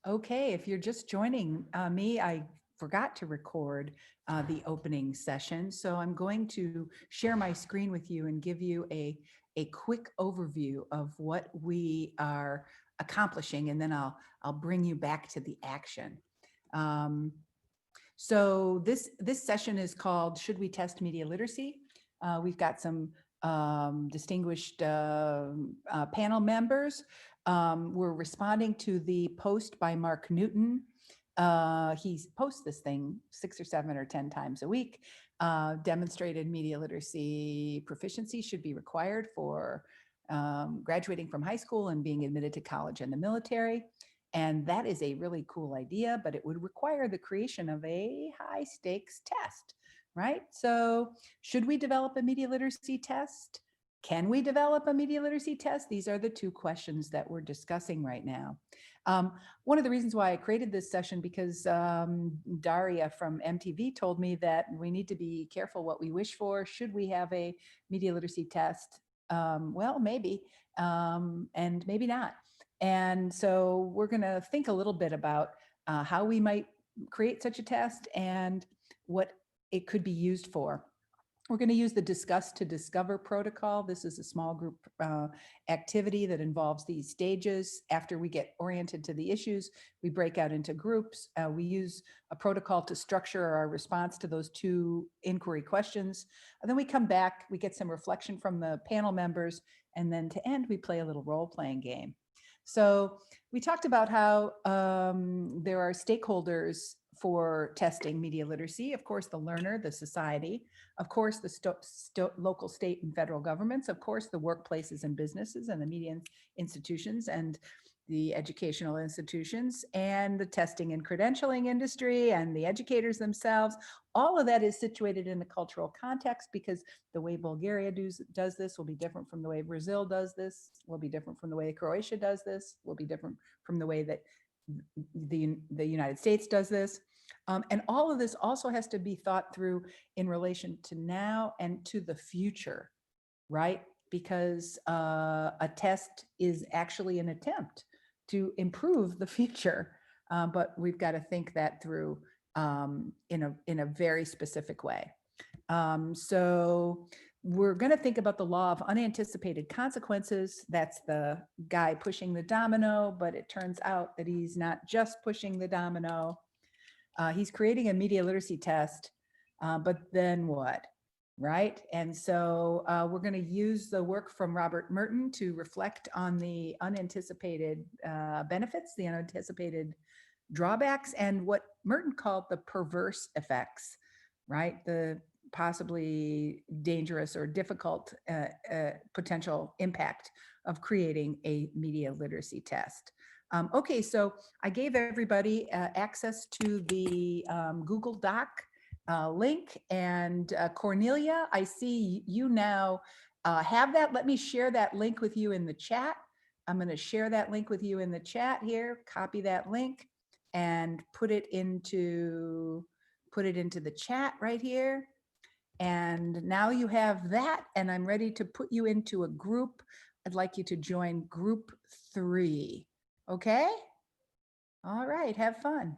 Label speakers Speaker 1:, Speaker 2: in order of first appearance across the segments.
Speaker 1: Okay, if you're just joining me, I forgot to record the opening session. So I'm going to share my screen with you and give you a quick overview of what we are accomplishing, and then I'll bring you back to the action. So this session is called "Should We Test Media Literacy?" We've got some distinguished panel members. We're responding to the post by Mark Newton. He posts this thing 6 or 7 or 10 times a week. Demonstrated media literacy proficiency should be required for graduating from high school and being admitted to college and the military. And that is a really cool idea, but it would require the creation of a high stakes test, right? So should we develop a media literacy test? Can we develop a media literacy test? These are the two questions that we're discussing right now. One of the reasons why I created this session, because Daria from MTV told me that we need to be careful what we wish for. Should we have a media literacy test? Well, maybe, and maybe not. And so we're going to think a little bit about how we might create such a test and what it could be used for. We're going to use the Discuss to Discover protocol. This is a small group activity that involves these stages. After we get oriented to the issues, we break out into groups. We use a protocol to structure our response to those 2 inquiry questions. And then we come back, we get some reflection from the panel members, and then to end, we play a little role-playing game. So we talked about how there are stakeholders for testing media literacy. Of course, the learner, the society, of course, the local, state, and federal governments, of course, the workplaces and businesses and the media institutions and the educational institutions and the testing and credentialing industry and the educators themselves. All of that is situated in the cultural context, because the way Bulgaria does this will be different from the way Brazil does this, will be different from the way Croatia does this, will be different from the way that the United States does this. And all of this also has to be thought through in relation to now and to the future, right? Because a test is actually an attempt to improve the future, but we've got to think that through in a very specific way. So we're going to think about the law of unanticipated consequences. That's the guy pushing the domino, but it turns out that he's not just pushing the domino. He's creating a media literacy test, but then what? Right? And so we're going to use the work from Robert Merton to reflect on the unanticipated benefits, the unanticipated drawbacks, and what Merton called the perverse effects, right? The possibly dangerous or difficult potential impact of creating a media literacy test. Okay, so I gave everybody access to the Google Doc link, and Cornelia, I see you now have that. Let me share that link with you in the chat. I'm going to share that link with you in the chat here, copy that link and put it into the chat right here. And now you have that, and I'm ready to put you into a group. I'd like you to join group 3. Okay? All right, have fun.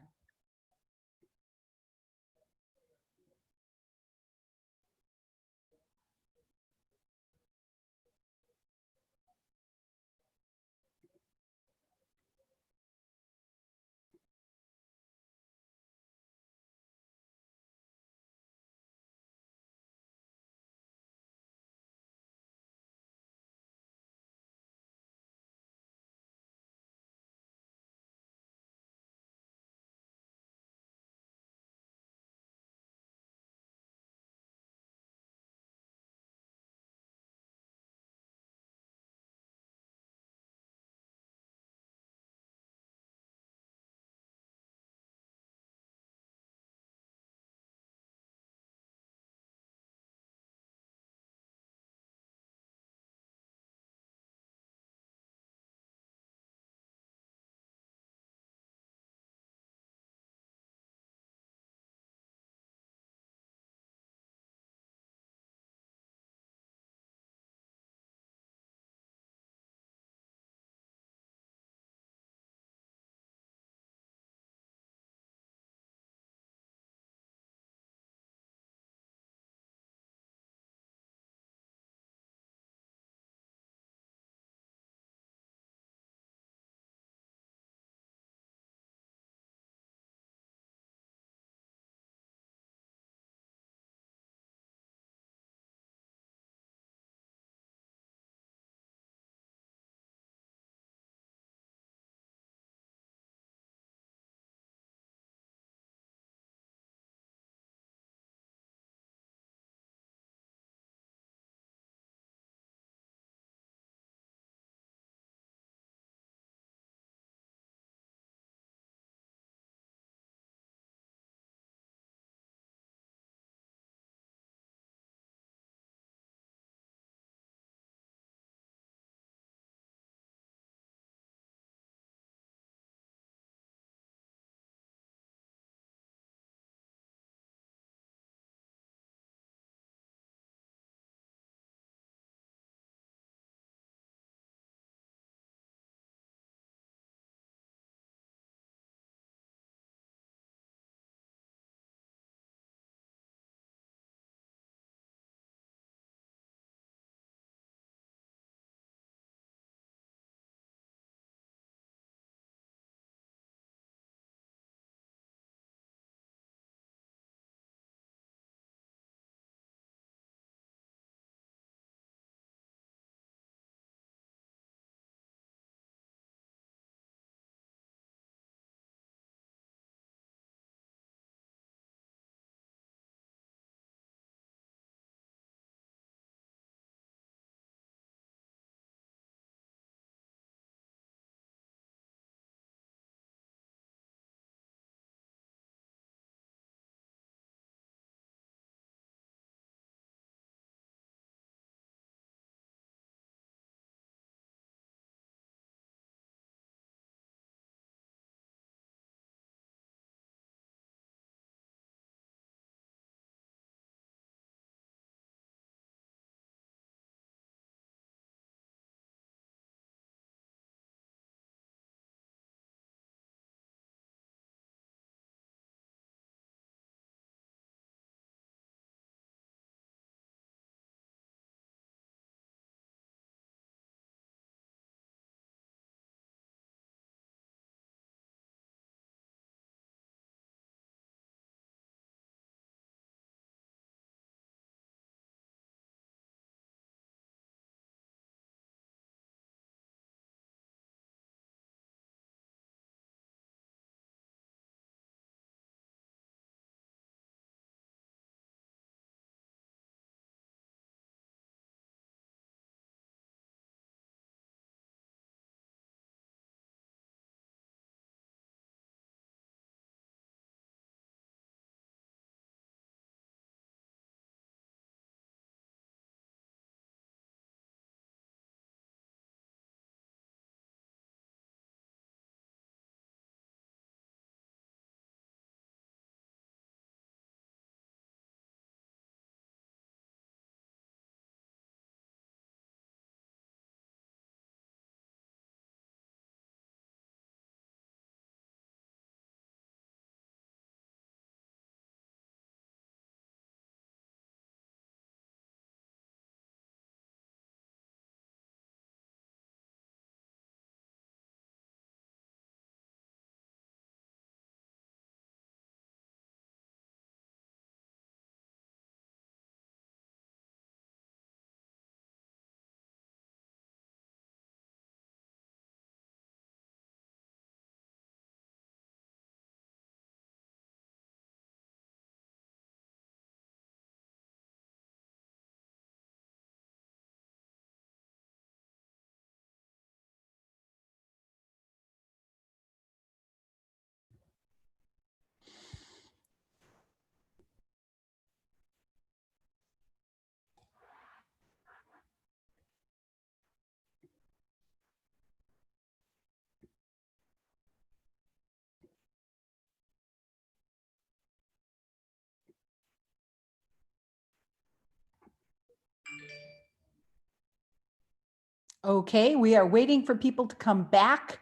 Speaker 1: Okay, we are waiting for people to come back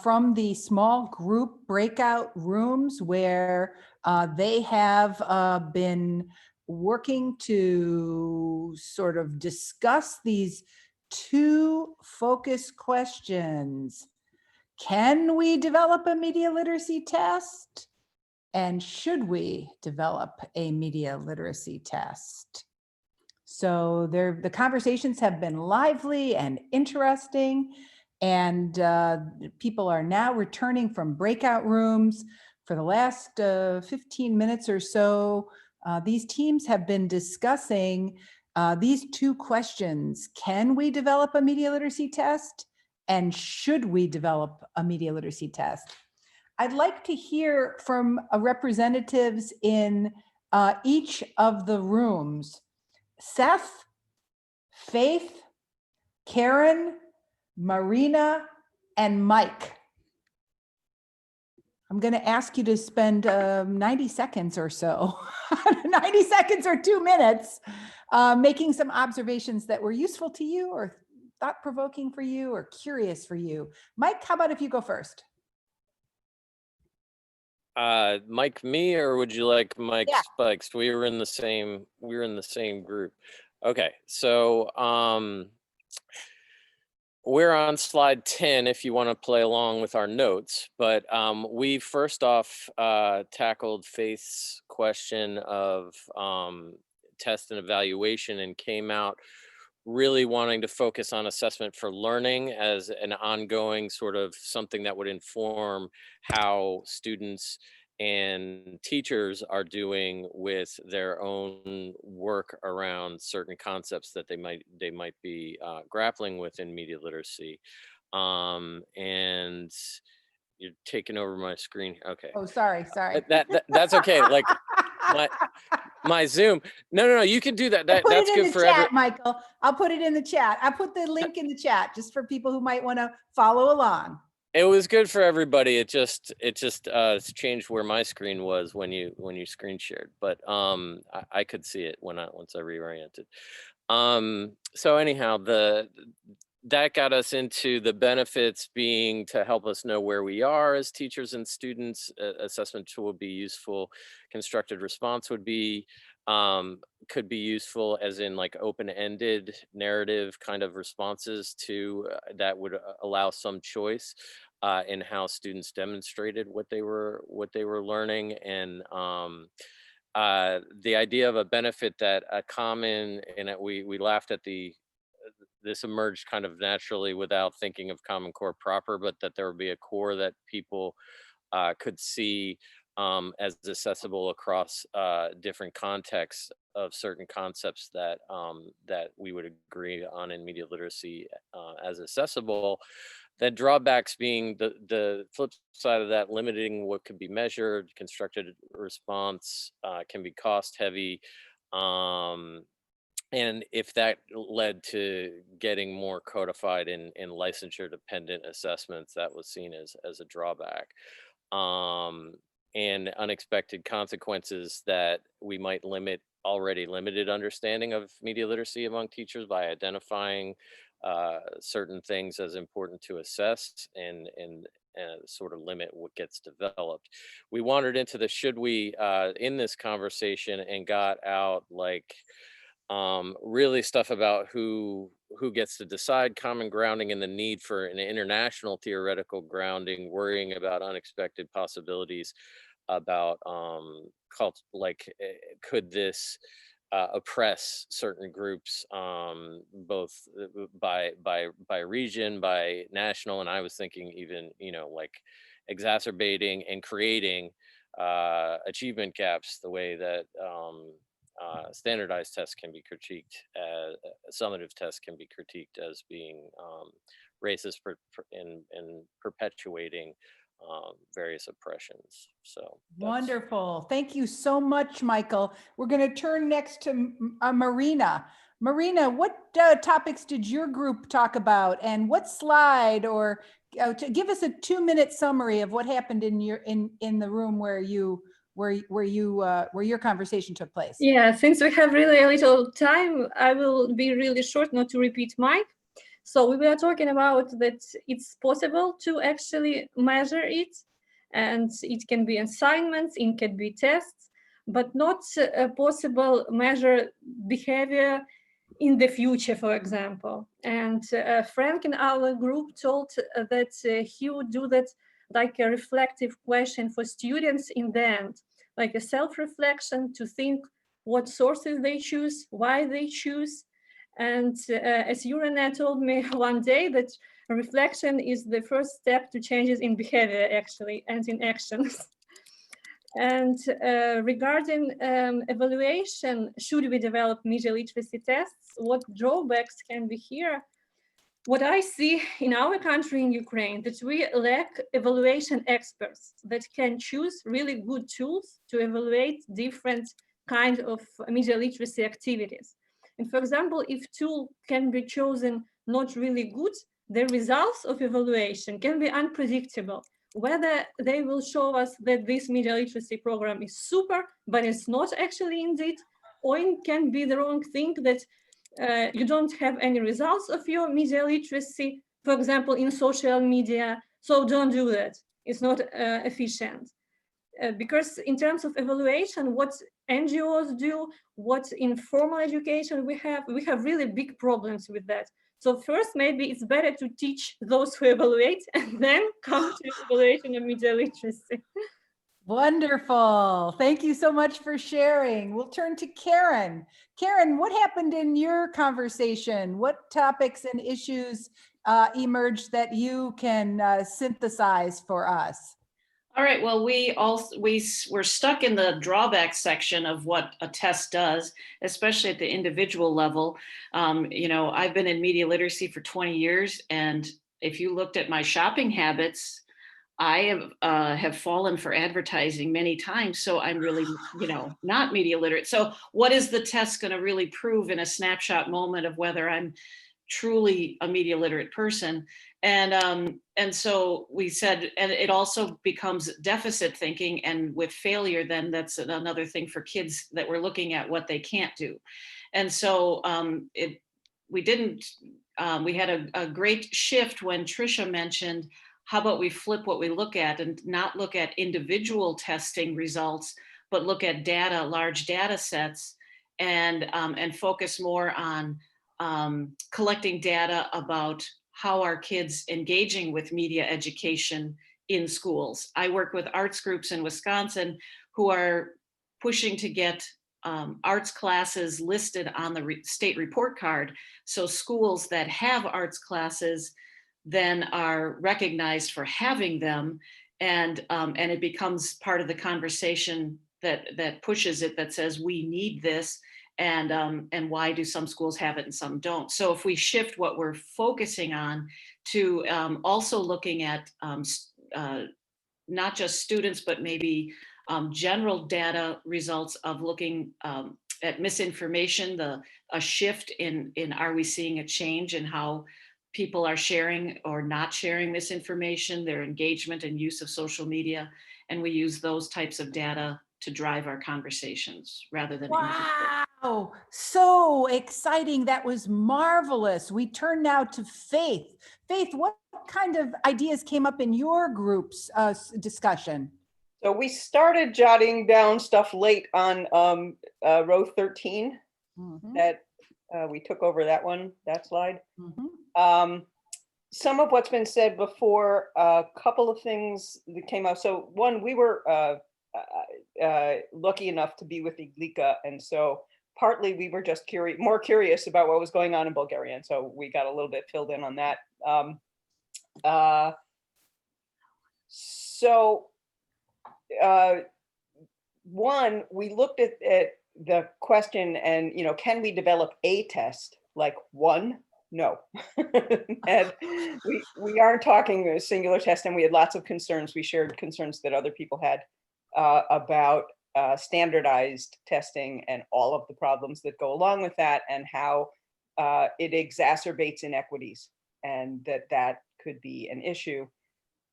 Speaker 1: from the small group breakout rooms where they have been working to sort of discuss these two focus questions. Can we develop a media literacy test? And should we develop a media literacy test? So the conversations have been lively and interesting, and people are now returning from breakout rooms. For the last 15 minutes or so, these teams have been discussing these two questions. Can we develop a media literacy test? And should we develop a media literacy test? I'd like to hear from representatives in each of the rooms. Seth, Faith, Karen, Marina, and Mike. I'm going to ask you to spend 90 seconds or so, 90 seconds or 2 minutes, making some observations that were useful to you or thought-provoking for you or curious for you. Mike, how about if you go first?
Speaker 2: Mike, me, or would you like Mike
Speaker 1: Yeah.
Speaker 2: Spikes? We were in the same group. Okay, so we're on slide 10 if you want to play along with our notes, but we first off tackled Faith's question of test and evaluation and came out really wanting to focus on assessment for learning as an ongoing sort of something that would inform how students and teachers are doing with their own work around certain concepts that they might be grappling with in media literacy. And you're taking over my screen. Okay.
Speaker 1: Oh, sorry.
Speaker 2: That's okay. Like my Zoom. No. You can do that. That's good for
Speaker 1: chat, Michael. I'll put it in the chat. I'll put the link in the chat just for people who might want to follow along.
Speaker 2: It was good for everybody. It just it's changed where my screen was when you screen shared, but I could see it once I reoriented. So anyhow, that got us into the benefits being to help us know where we are as teachers and students. Assessment tool would be useful. Constructed response would be could be useful, as in like open-ended narrative kind of responses to that would allow some choice in how students demonstrated what they were learning. And the idea of a benefit that a common, and we laughed at this emerged kind of naturally without thinking of Common Core proper, but that there would be a core that people could see as accessible across different contexts of certain concepts that that we would agree on in media literacy as accessible. Then drawbacks being the flip side of that, limiting what could be measured. Constructed response can be cost heavy. And if that led to getting more codified in licensure dependent assessments, that was seen as a drawback. And unexpected consequences that we might limit already limited understanding of media literacy among teachers by identifying certain things as important to assess and sort of limit what gets developed. We wandered into the should we in this conversation and got out like really stuff about who gets to decide, common grounding, and the need for an international theoretical grounding, worrying about unexpected possibilities about could this oppress certain groups, both by region, by national, and I was thinking even like exacerbating and creating achievement gaps, the way that standardized tests can be critiqued, summative tests can be critiqued as being racist and perpetuating various oppressions. So
Speaker 1: wonderful. Thank you so much, Michael. We're going to turn next to Marina. Marina, what topics did your group talk about, and what slide, or to give us a 2-minute summary of what happened in your in the room where your conversation took place?
Speaker 3: Yeah, since we have really a little time, I will be really short, not to repeat Mike. So we were talking about that it's possible to actually measure it, and it can be assignments, it can be tests, but not possible measure behavior in the future, for example. And Frank in our group told that he would do that like a reflective question for students in the end, like a self-reflection to think what sources they choose, why they choose. And as Urana told me one day, that reflection is the first step to changes in behavior, actually, and in actions. And regarding evaluation, should we develop media literacy tests? What drawbacks can be here? What I see in our country, in Ukraine, that we lack evaluation experts that can choose really good tools to evaluate different kinds of media literacy activities. And for example, if tool can be chosen not really good, the results of evaluation can be unpredictable. Whether they will show us that this media literacy program is super, but it's not actually indeed, or it can be the wrong thing that you don't have any results of your media literacy, for example, in social media, so don't do that. It's not efficient. Because in terms of evaluation, what NGOs do, what informal education we have really big problems with that. So first, maybe it's better to teach those who evaluate and then come to evaluation of media literacy.
Speaker 1: Wonderful. Thank you so much for sharing. We'll turn to Karen. Karen, what happened in your conversation? What topics and issues emerged that you can synthesize for us?
Speaker 4: All right, well, we're stuck in the drawback section of what a test does, especially at the individual level. You know, I've been in media literacy for 20 years, and if you looked at my shopping habits, I have fallen for advertising many times, so I'm really, you know, not media literate. So what is the test going to really prove in a snapshot moment of whether I'm truly a media literate person? And so we said, and it also becomes deficit thinking, and with failure, then that's another thing for kids that we're looking at what they can't do. And so we had a great shift when Trisha mentioned, how about we flip what we look at and not look at individual testing results, but look at data, large data sets, and focus more on collecting data about how are kids engaging with media education in schools. I work with arts groups in Wisconsin who are pushing to get arts classes listed on the state report card. So schools that have arts classes then are recognized for having them, and it becomes part of the conversation that pushes it, that says we need this, and why do some schools have it and some don't. So if we shift what we're focusing on to also looking at not just students, but maybe general data results of looking at misinformation, a shift in are we seeing a change in how people are sharing or not sharing misinformation, their engagement and use of social media. And we use those types of data to drive our conversations rather than.
Speaker 1: Wow, so exciting. That was marvelous. We turn now to Faith. Faith, what kind of ideas came up in your group's discussion?
Speaker 5: So we started jotting down stuff late on row 13 that we took over that slide. Some of what's been said before, a couple of things that came out. So one, we were lucky enough to be with Iglika, and so partly we were just more curious about what was going on in Bulgaria, and so we got a little bit filled in on that. One, we looked at the question and, you know, can we develop a test like one? No. And we aren't talking a singular test, and we had lots of concerns. We shared concerns that other people had about standardized testing and all of the problems that go along with that, and how it exacerbates inequities, and that could be an issue.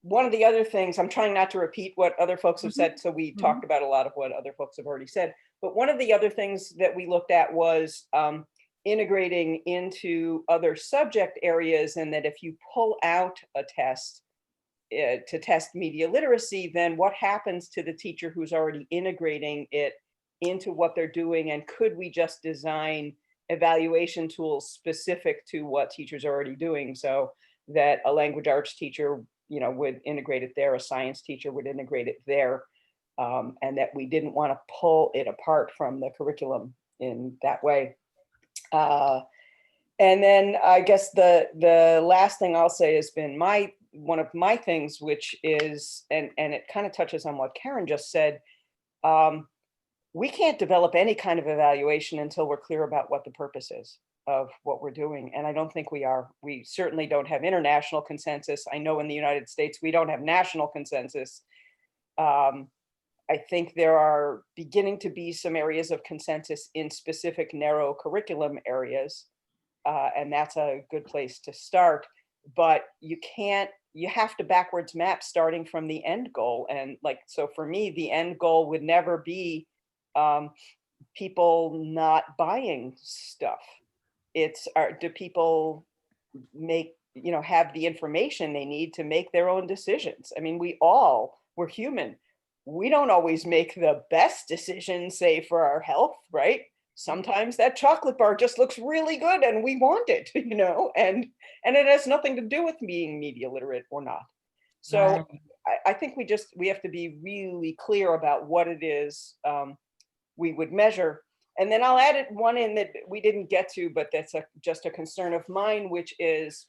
Speaker 5: One of the other things, I'm trying not to repeat what other folks have said, so we talked about a lot of what other folks have already said, but one of the other things that we looked at was integrating into other subject areas, and that if you pull out a test to test media literacy, then what happens to the teacher who's already integrating it into what they're doing? And could we just design evaluation tools specific to what teachers are already doing, so that a language arts teacher, would integrate it there, a science teacher would integrate it there, and that we didn't want to pull it apart from the curriculum in that way. And then I guess the last thing I'll say has been one of my things, which is, and it kind of touches on what Karen just said, we can't develop any kind of evaluation until we're clear about what the purpose is of what we're doing. And I don't think we are. We certainly don't have international consensus. I know in the United States, we don't have national consensus. I think there are beginning to be some areas of consensus in specific narrow curriculum areas. And that's a good place to start, but you have to backwards map starting from the end goal. And so for me, the end goal would never be people not buying stuff. It's, do people have the information they need to make their own decisions? I mean, we're human. We don't always make the best decisions, say, for our health, right? Sometimes that chocolate bar just looks really good and we want it, and it has nothing to do with being media literate or not. So I think we have to be really clear about what it is we would measure. And then I'll add one in that we didn't get to, but that's just a concern of mine, which is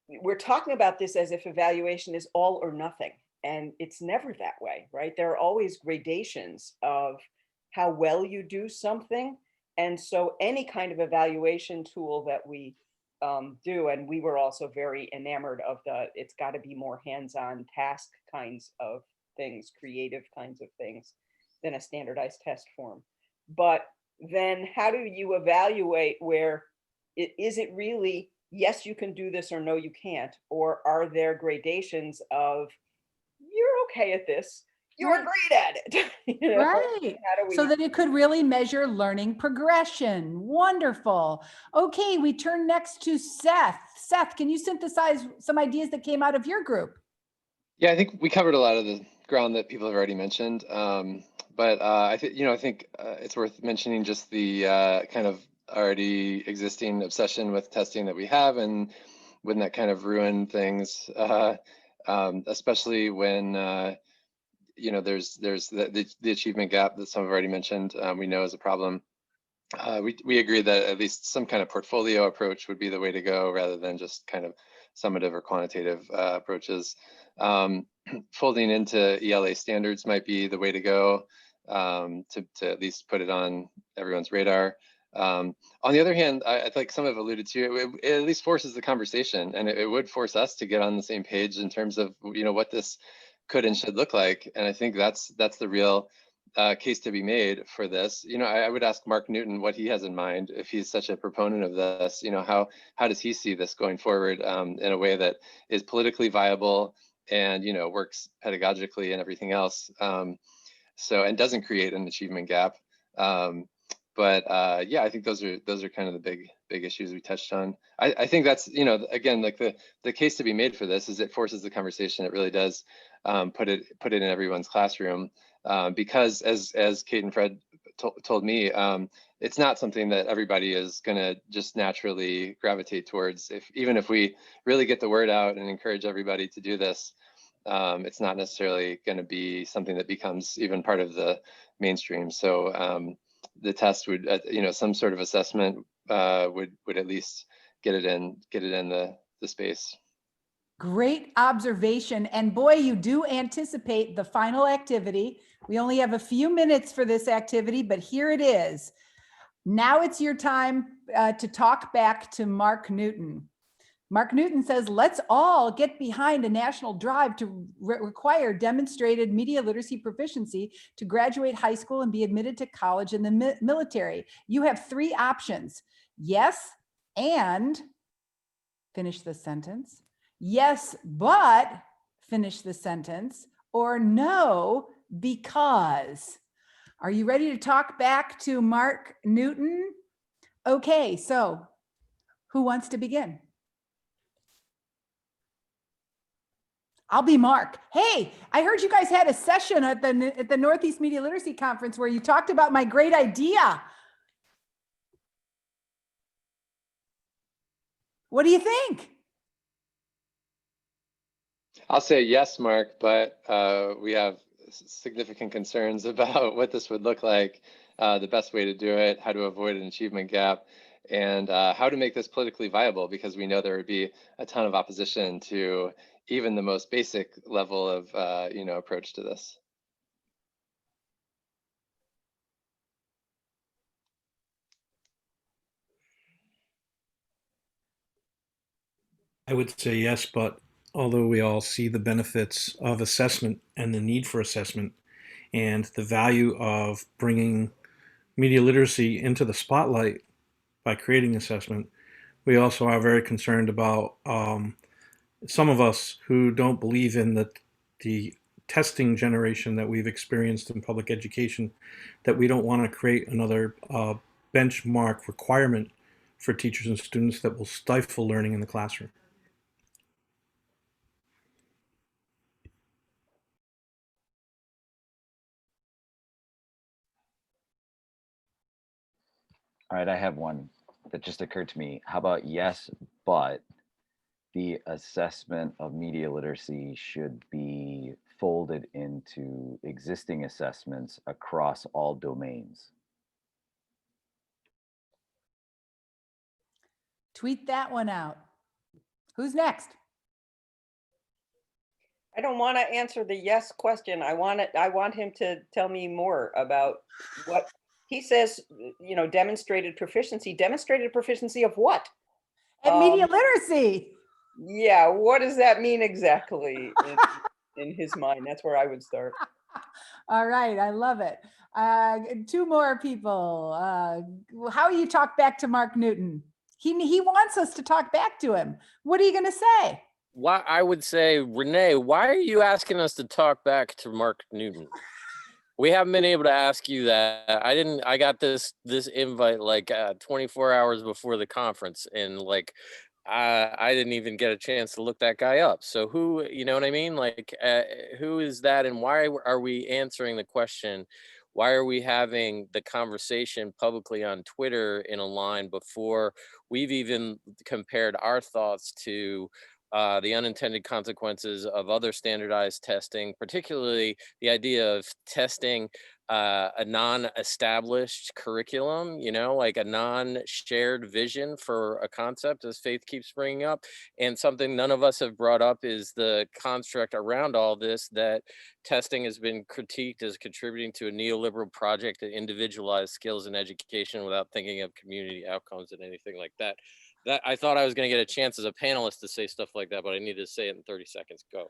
Speaker 5: we're talking about this as if evaluation is all or nothing. And it's never that way, right? There are always gradations of how well you do something. And so any kind of evaluation tool that we do, and we were also very enamored of it's got to be more hands-on task kinds of things, creative kinds of things, than a standardized test form. But then how do you evaluate is it really, yes, you can do this, or no, you can't? Or are there gradations of, you're okay at this, you're great at it.
Speaker 1: Right. So that it could really measure learning progression. Wonderful. Okay, we turn next to Seth. Seth, can you synthesize some ideas that came out of your group?
Speaker 6: Yeah, I think we covered a lot of the ground that people have already mentioned. But I think it's worth mentioning just the kind of already existing obsession with testing that we have, and wouldn't that kind of ruin things, especially when there's the achievement gap that some have already mentioned. We know is a problem. We agree that at least some kind of portfolio approach would be the way to go, rather than just kind of summative or quantitative approaches. Folding into ELA standards might be the way to go, to at least put it on everyone's radar. On the other hand, I think some have alluded to it at least forces the conversation, and it would force us to get on the same page in terms of what this could and should look like. And I think that's the real case to be made for this. I would ask Mark Newton what he has in mind if he's such a proponent of this. How does he see this going forward in a way that is politically viable and works pedagogically and everything else, and doesn't create an achievement gap. But I think those are kind of the big issues we touched on. I think that's again, like the case to be made for this is it forces the conversation. It really does put it in everyone's classroom, because as Kate and Fred told me, it's not something that everybody is going to just naturally gravitate towards. Even if we really get the word out and encourage everybody to do this, it's not necessarily going to be something that becomes even part of the mainstream. So the test would, some sort of assessment would at least get it in the space.
Speaker 1: Great observation. And boy, you do anticipate the final activity. We only have a few minutes for this activity, but here it is. Now it's your time to talk back to Mark Newton. Mark Newton says, let's all get behind a national drive to require demonstrated media literacy proficiency to graduate high school and be admitted to college in the military. You have three options. Yes, and finish the sentence. Yes, but finish the sentence. Or no, because. Are you ready to talk back to Mark Newton? Okay, so who wants to begin? I'll be Mark. Hey, I heard you guys had a session at the Northeast Media Literacy Conference where you talked about my great idea. What do you think?
Speaker 6: I'll say yes, Mark, but we have significant concerns about what this would look like, the best way to do it, how to avoid an achievement gap, and how to make this politically viable, because we know there would be a ton of opposition to even the most basic level of approach to this.
Speaker 7: I would say yes, but although we all see the benefits of assessment and the need for assessment and the value of bringing media literacy into the spotlight by creating assessment, we also are very concerned about some of us who don't believe in the testing generation that we've experienced in public education, that we don't want to create another benchmark requirement for teachers and students that will stifle learning in the classroom.
Speaker 8: All right, I have one that just occurred to me. How about yes, but the assessment of media literacy should be folded into existing assessments across all domains?
Speaker 1: Tweet that one out. Who's next?
Speaker 5: I don't want to answer the yes question. I want him to tell me more about what he says, demonstrated proficiency. Demonstrated proficiency of what?
Speaker 1: At media literacy.
Speaker 5: Yeah, what does that mean exactly in his mind? That's where I would start.
Speaker 1: All right, I love it. Two more people. How you talk back to Mark Newton? He wants us to talk back to him. What are you going to say?
Speaker 2: Why, I would say, Renee, why are you asking us to talk back to Mark Newton? We haven't been able to ask you that. I got this invite like 24 hours before the conference, and like I didn't even get a chance to look that guy up. So who, you know what I mean? Like who is that, and why are we answering the question? Why are we having the conversation publicly on Twitter in a line before we've even compared our thoughts to the unintended consequences of other standardized testing, particularly the idea of testing a non-established curriculum, like a non-shared vision for a concept, as Faith keeps bringing up. And something none of us have brought up is the construct around all this, that testing has been critiqued as contributing to a neoliberal project to individualize skills in education without thinking of community outcomes and anything like that. That I thought I was going to get a chance as a panelist to say stuff like that, but I needed to say it in 30 seconds. Go.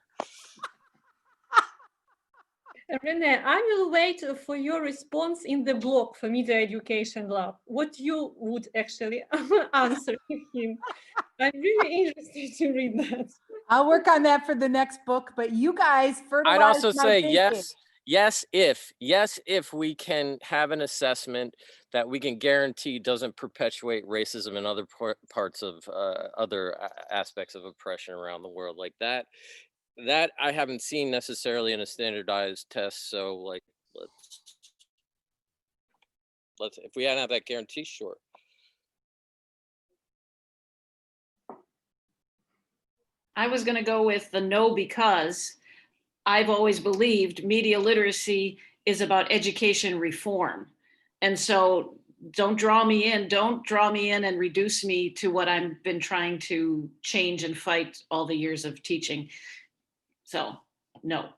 Speaker 3: Renee, I will wait for your response in the blog for Media Education Lab. What you would actually answer to him. I'm really interested to read that.
Speaker 1: I'll work on that for the next book, but you guys fertilize
Speaker 2: I'd also
Speaker 1: my
Speaker 2: say
Speaker 1: thinking.
Speaker 2: yes, if we can have an assessment that we can guarantee doesn't perpetuate racism in other parts of other aspects of oppression around the world, like that I haven't seen necessarily in a standardized test. So like, let's if we hadn't have that guarantee, sure.
Speaker 4: I was going to go with the no, because I've always believed media literacy is about education reform. And so don't draw me in and reduce me to what I've been trying to change and fight all the years of teaching. So no.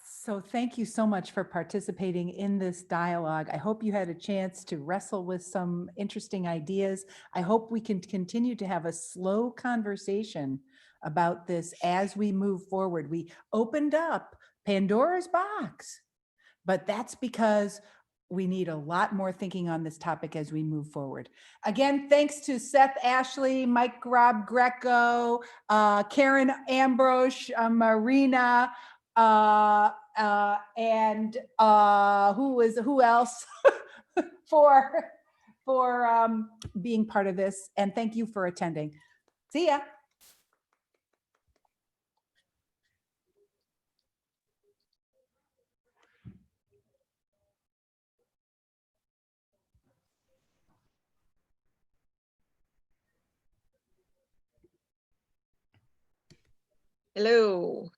Speaker 1: So thank you so much for participating in this dialogue. I hope you had a chance to wrestle with some interesting ideas. I hope we can continue to have a slow conversation about this as we move forward. We opened up Pandora's box, but that's because we need a lot more thinking on this topic as we move forward. Again, thanks to Seth Ashley, Mike Rob Greco, Karen Ambrose, Marina, who else for being part of this. And thank you for attending. See ya.
Speaker 9: Hello.